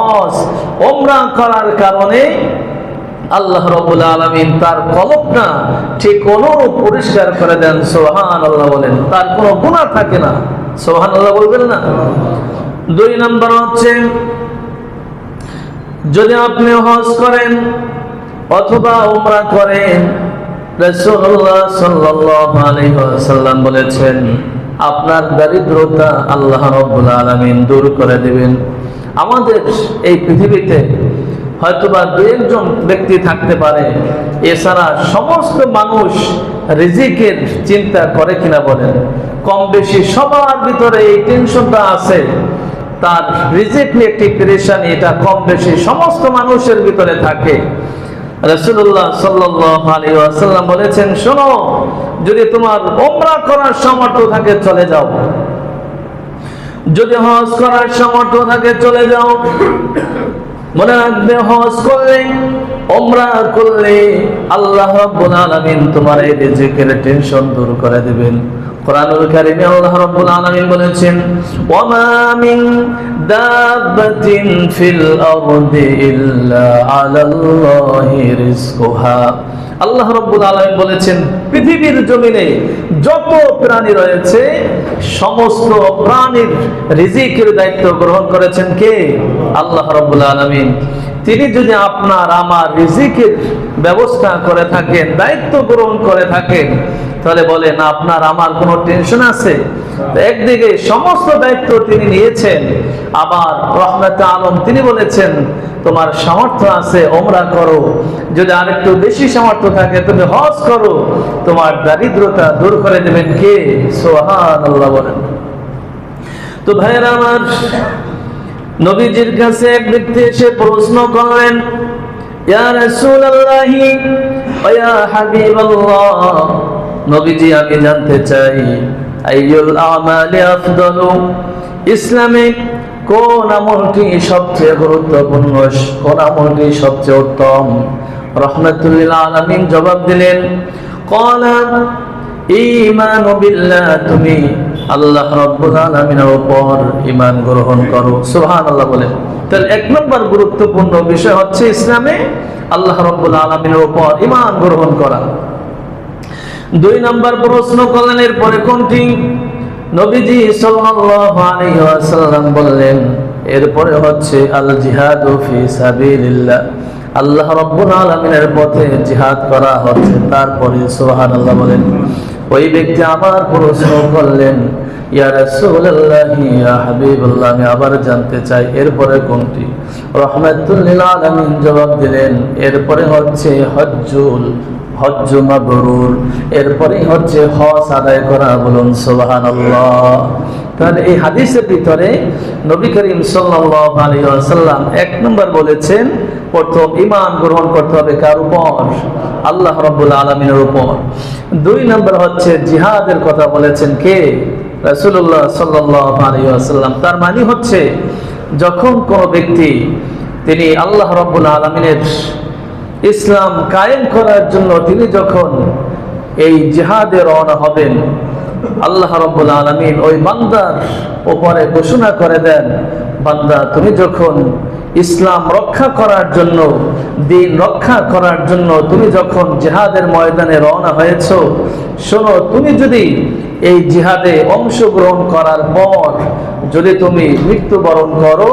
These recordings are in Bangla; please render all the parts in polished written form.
হজ ওমরা করার কারণে আল্লাহ রাব্বুল আলামিন তার কলবটা ঠিক অনুরূপ পরিষ্কার করে দেন। সুবহানাল্লাহ বলেন, তার কোনো গুনাহ থাকে না। সুবহানাল্লাহ বলবেন না? 2 নম্বর হচ্ছে, যদি আপনি হজ করেন অথবা উমরা করেন, রাসূলুল্লাহ সাল্লাল্লাহু আলাইহি ওয়াসাল্লাম বলেছেন আপনার দারিদ্রতা আল্লাহ রাব্বুল আলামিন দূর করে দিবেন। আমাদের এই পৃথিবীতে হয়তোবা 2-1 ব্যক্তি থাকতে পারে, এছাড়া সমস্ত মানুষ রিজিকের চিন্তা করে কিনা বলেন? কম বেশি সবার ভিতরে এই টেনশনটা আছে, তার রিজিক নিয়ে একটি পেরেশানি, এটা কম বেশি সমস্ত মানুষের ভিতরে থাকে। রাসূলুল্লাহ সাল্লাল্লাহু আলাইহি ওয়াসাল্লাম বলেছেন, শোনো, যদি তোমার উমরা করার সামর্থ্য থাকে চলে যাও, যদি হজ করার সামর্থ্য থাকে চলে যাও। মনে রাখবে, হজ করলে উমরা করলে আল্লাহ রাব্বুল আলামিন তোমার এই রিজিকের টেনশন দূর করে দিবেন। কোরআনুল কারীমে আল্লাহ রাব্বুল আলামিন বলেছেন, ওয়া মা মিন দাব্বাতিন ফিল আরদি ইল্লা আলাল্লাহি রিজকুহা। আল্লাহ রাব্বুল আলামিন বলেছেন, পৃথিবীর জমিনে যত প্রাণী রয়েছে সমস্ত প্রাণীর রিজিকের দায়িত্ব গ্রহণ করেছেন কে? আল্লাহ রাব্বুল আলামিন। তিনি যদি আপনার আমার রিজিকের ব্যবস্থা করে থাকেন, দায়িত্ব গ্রহণ করে থাকেন, তাহলে বলেন আপনার আমার কোনো টেনশন আছে? একদিকে সমস্ত দায়িত্ব তিনি নিয়েছেন, আবার রহমতে আলম তিনি বলেছেন তোমার সামর্থ্য আছে ওমরা করো, যদি আরেকটু বেশি সামর্থ্য থাকে তুমি হজ করো, তোমার দারিদ্রতা দূর করে দেবেন কে? সুবহানাল্লাহ বলেন। তো ভাইরা আমার, নবীজির কাছে এক ব্যক্তি এসে প্রশ্ন করলেন, ইয়া রাসূলুল্লাহ ওয়া ইয়া হাবিবাল্লাহ, নবীজি আমি জানতে চাই আইয়ুল আমালি আফদালু, ইসলামে কোন আমলটি সবচেয়ে গুরুত্বপূর্ণ, কোন আমলটি সবচেয়ে উত্তম? রাহমাতুল লিল আলামিন জবাব দিলেন, ক্বালা ঈমানু বিল্লাহ, তুমি আল্লাহ রাব্বুল আলামিনের উপর ঈমান গ্রহণ করো। সুবহানাল্লাহ বলেন। তাহলে 1 নম্বর গুরুত্বপূর্ণ বিষয় হচ্ছে ইসলামে আল্লাহ রাব্বুল আলামিনের উপর ঈমান গ্রহণ করা। 2 নম্বর প্রশ্ন করলেন, এরপরে কোনটি? নবীজি সাল্লাল্লাহু আলাইহি ওয়াসাল্লাম বললেন, এরপরে হচ্ছে আল জিহাদু ফি সাবিলিল্লাহ, আল্লাহ রাব্বুল আলামিনের পথে জিহাদ করা হচ্ছে। তারপরে সুবহানাল্লাহ বলেন। ওই ব্যক্তি আবার প্রশ্ন করলেন, ইয়া রাসূলুল্লাহ ইয়া হাবিবাল্লাহ, আমি আবার জানতে চাই এরপরে কোনটি? রাহমাতুল লিল আলামিন জবাব দিলেন, এরপরে হচ্ছে হজ্জ মাবরুর, এরপরে হচ্ছে হজ আদায় করা। বলুন সুবহানাল্লাহ। তাহলে এই হাদিসের ভিতরে নবী করিম সাল্লাল্লাহু আলাইহি ওয়াসাল্লাম 1 নম্বর বলেছেন, প্রথম ঈমান গ্রহণ করতে হবে কার উপর? আল্লাহ রাব্বুল আলামিনের উপর। 2 নম্বর হচ্ছে জিহাদের কথা বলেছেন কে? রাসূলুল্লাহ সাল্লাল্লাহু আলাইহি ওয়াসাল্লাম। তার মানে হচ্ছে যখন কোন ব্যক্তি তিনি আল্লাহ রাব্বুল আলামিনের ইসলাম কায়েম করার জন্য তিনি যখন এই জিহাদে রওনা হবেন, আল্লাহ রাব্বুল আলামিন ওই বান্দার উপরে ঘোষণা করে দেন, বান্দা তুমি যখন ইসলাম রক্ষা করার জন্য, দ্বীন রক্ষা করার জন্য তুমি যখন জিহাদের ময়দানে রওনা হয়েছো, শোনো, তুমি যদি এই জিহাদে অংশগ্রহণ করার পর যদি তুমি মৃত্যুবরণ করো,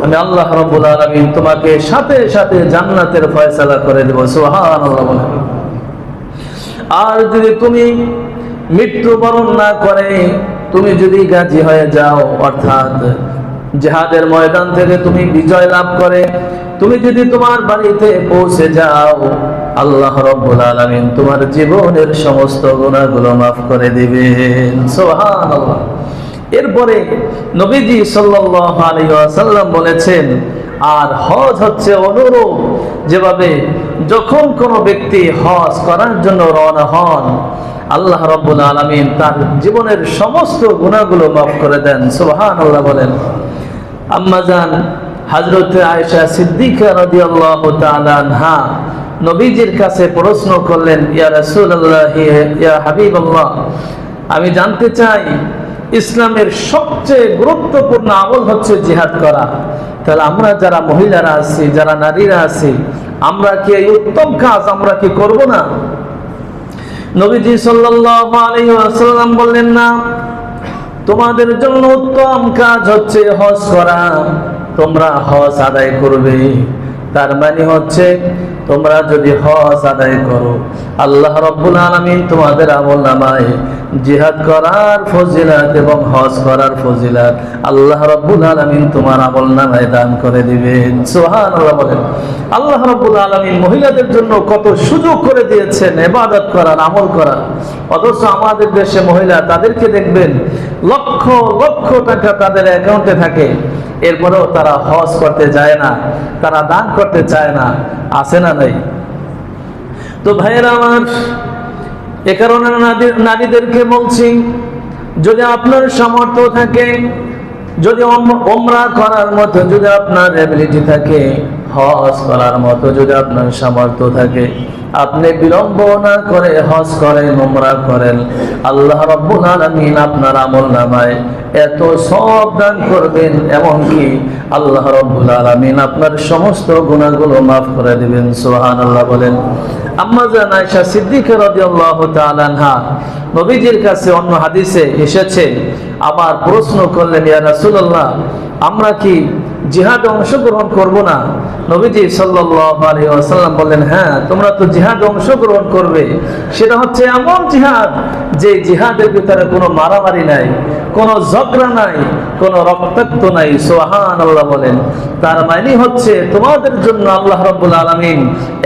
আমি আল্লাহ রাব্বুল আলামিন তোমাকে সাথে সাথে জান্নাতের ফয়সালা করে দেব। সুবহানাল্লাহ। আর যদি তুমি মৃত্যুবরণ না করে তুমি যদি গাজী হয়ে যাও, অর্থাৎ জিহাদের ময়দান থেকে তুমি বিজয় লাভ করে তুমি যদি তোমার বাড়িতে পৌঁছে যাও, আল্লাহ রাব্বুল আলামিন তোমার জীবনের সমস্ত গুনাহগুলো মাফ করে দিবেন। সুবহানাল্লাহ। এরপরে নবীজি সাল্লাল্লাহু আলাইহি ওয়াসাল্লাম বলেছেন, আর হজ হচ্ছে অনুরূপ, যেভাবে যখন কোনো ব্যক্তি হজ করার জন্য রওনা হন, আল্লাহ রাব্বুল আলামিন তার জীবনের সমস্ত গুনাহগুলো মাফ করে দেন। সুবহানাল্লাহ বলেন। আম্মা জান হযরত আয়েশা সিদ্দিকা রাদিয়াল্লাহু তাআলা আনহা নবীজির কাছে প্রশ্ন করলেন, ইয়া রাসূলুল্লাহ ইয়া হাবিবাল্লাহ, আমি জানতে চাই ইসলামের সবচেয়ে গুরুত্বপূর্ণ আমল হচ্ছে জিহাদ করা, তাহলে আমরা যারা মহিলারা আছি, যারা নারীরা আছি, আমরা কি এই উত্তম কাজ আমরা কি করব না? নবীজি সাল্লাল্লাহু আলাইহি ওয়াসাল্লাম বললেন, না, তোমাদের জন্য উত্তম কাজ হচ্ছে হজ করা। তোমরা হজ আদায় করবে। তার মানে হচ্ছে তোমরা যদি হজ আদায় করো, আল্লাহ রাব্বুল আলামিন তোমাদের আমলনামায় জিহাদ করার ফজিলত এবং হজ করার ফজিলত আল্লাহ রাব্বুল আলামিন তোমার আমলনামায় দান করে দিবেন। সুবহানাল্লাহ বলেন। আল্লাহ রাব্বুল আলামিন মহিলাদের জন্য কত সুযোগ করে দিয়েছেন ইবাদত করার, আমল করার। অথচ আমাদের দেশে মহিলা, তাদেরকে দেখবেন লক্ষ লক্ষ টাকা তাদের অ্যাকাউন্টে থাকে, এরপরেও তারা হজ করতে যায় না, তারা দান করতে চায় না। আছে না নাই? তো ভাইয়েরা আমার, এ কারণে নারীদেরকে বলছি, যদি আপনার সামর্থ্য থাকে, যদি ওমরা করার মতো যদি আপনার এবিলিটি থাকে, হজ করার মতো যদি আপনার সামর্থ্য থাকে, আপনি বিলম্ব না করে হজ করেন, ওমরা করেন। আল্লাহ রাব্বুল আলামিন আপনার আমলনামায় এত সওয়াব দান করবেন, এমনকি আল্লাহ রাব্বুল আলামিন আপনার সমস্ত গুনাহগুলো মাফ করে দিবেন। সুবহানাল্লাহ বলেন। আম্মা জান আয়েশা সিদ্দিকা রাদিয়াল্লাহু তাআলা আনহা নবীজির কাছে অন্য হাদিসে এসেছে, আবার প্রশ্ন করলেন, ইয়া রাসূলুল্লাহ, আমরা কি জিহাদে অংশগ্রহণ করব না? নবীজি সাল্লাল্লাহু আলাইহি ওয়াসাল্লাম বললেন, হ্যাঁ, তোমরা তো জিহাদে অংশগ্রহণ করবে। সেটা হচ্ছে এমন জিহাদ যে জিহাদের ভিতরে কোনো মারামারি নাই, কোনো ঝগড়া নাই, কোনো রক্তাক্ত নাই। সুবহানাল্লাহ বলেন। তার মানে হচ্ছে তোমাদের জন্য আল্লাহ রাব্বুল আলামিন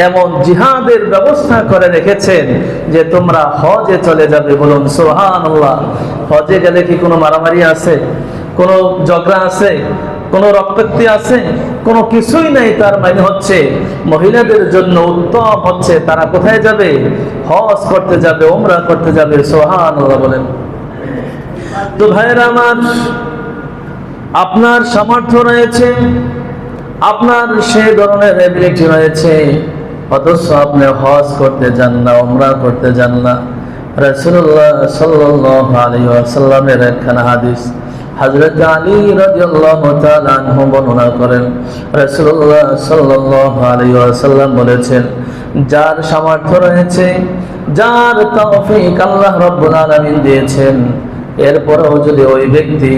এমন জিহাদের ব্যবস্থা করে রেখেছেন যে তোমরা হজে চলে যাবে। বলুন সুবহানাল্লাহ। হজে গেলে কি কোনো মারামারি আছে? কোনো ঝগড়া আছে? কোনো রক্তাক্তি আছে? কোনো কিছুই নাই। তার মানে হচ্ছে মহিলাদের জন্য উত্তম হচ্ছে তারা কোথায় যাবে? হজ করতে যাবে, ওমরা করতে যাবে। সুবহানাল্লাহ বলেন। তো ভাইয়েরা আমার, আপনার সামর্থ্য রয়েছে, আপনার সেই ধরনের এবিলিটি রয়েছে, অথচ আপনি হজ করতে যান না, ওমরা করতে যান না। রাসূলুল্লাহ সাল্লাল্লাহু আলাইহি ওয়াসাল্লামের একখানা হাদিস হযরত আলী রাদিয়াল্লাহু তাআলা আনহু বর্ণনা করেন। রাসূলুল্লাহ সাল্লাল্লাহু আলাইহি ওয়াসাল্লাম বলেছেন, যার সামর্থ্য রয়েছে, যার তৌফিক আল্লাহ রাব্বুল আলামিন দিয়েছেন, এরপরেও যদি ওই ব্যক্তি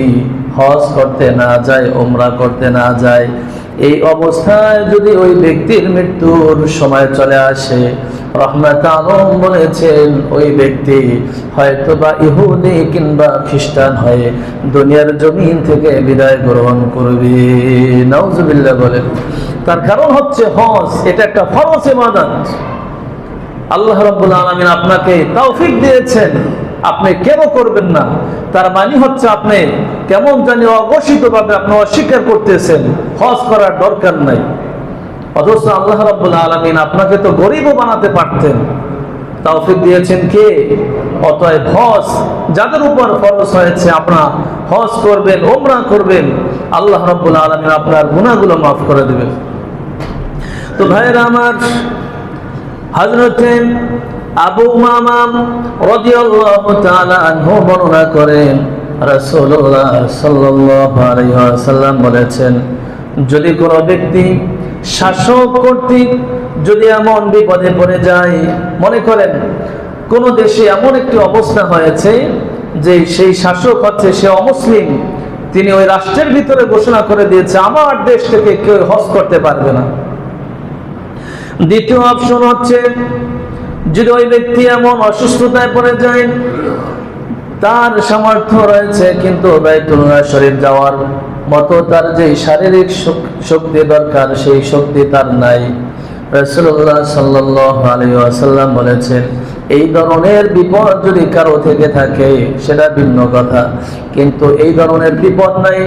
হজ করতে না যায়, ওমরা করতে না যায়, এই অবস্থায় যদি ওই ব্যক্তির মৃত্যুর সময় চলে আসে, রহমত আলম বলেছেন ওই ব্যক্তি হয়তোবা ইহুদি কিংবা খ্রিস্টান হয়ে দুনিয়ার জমিন থেকে বিদায় গ্রহণ করবে। নাউজুবিল্লাহ বলেন। তার কারণ হচ্ছে হজ এটা একটা ফরজ ইবাদত। আল্লাহ রাব্বুল আলামিন আপনাকে তৌফিক দিয়েছেন, আপনি কেন করবেন না? তার মানে হচ্ছে আপনি কেমন জানি অঘোষিতভাবে আপনি অস্বীকার করতেছেন, হজ করার দরকার নাই। অথচ আল্লাহ রাব্বুল আলামিন আপনাকে তো গরিবও বানাতে পারতেন, তৌফিক দিয়েছেন কে? অতএব হজ যাদের উপর ফরজ হয়েছে, আপনারা হজ করবেন, ওমরা করবেন, আল্লাহ রাব্বুল আলামিন আপনার গুনাহগুলো মাফ করে দিবেন। তো ভাইরা আমার, হযরতে আবু উমামা রাদিয়াল্লাহু তাআলা আনহু বর্ণনা করেন, রাসূলুল্লাহ সাল্লাল্লাহু আলাইহি ওয়াসাল্লাম বলেছেন, যদি কোনো ব্যক্তি শাসক কর্তৃক যদি এমন বিপদে পড়ে যায়, মনে করেন কোন দেশে এমন একটি অবস্থা হয়েছে যে সেই শাসক হচ্ছে সে অমুসলিম, তিনি ওই রাষ্ট্রের ভিতরে ঘোষণা করে দিয়েছে আমার দেশ থেকে কেউ হজ করতে পারবে না। দ্বিতীয় অপশন হচ্ছে, যদি ওই ব্যক্তি এমন অসুস্থতায় পড়ে যায়, তার সামর্থ্য রয়েছে কিন্তু বাইতুল্লাহ শরীফ যাওয়ার মতো তার যে শারীরিক শক্তি দরকার সেই শক্তি তার নাই। রাসূলুল্লাহ সাল্লাল্লাহু আলাইহি ওয়াসাল্লাম বলেছেন, এই ধরনের বিপদ যদি কারো থেকে থাকে সেটা ভিন্ন কথা, কিন্তু এই ধরনের বিপদ নাই,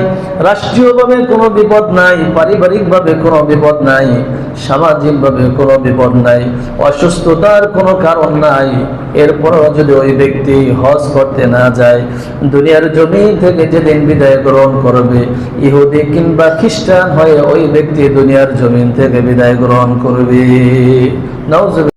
রাষ্ট্রীয়ভাবে কোনো বিপদ নাই, পারিবারিকভাবে কোনো বিপদ নাই, সামাজিকভাবে কোনো বিপদ নাই, অসুস্থতার কোনো কারণ নাই, এরপরও যদি ওই ব্যক্তি হজ করতে না যায়, দুনিয়ার জমিন থেকে যেদিন বিদায় গ্রহণ করবে, ইহুদি কিংবা খ্রিস্টান হয়ে ওই ব্যক্তি দুনিয়ার জমিন থেকে বিদায় গ্রহণ করবে। নাউজুবিল্লাহ।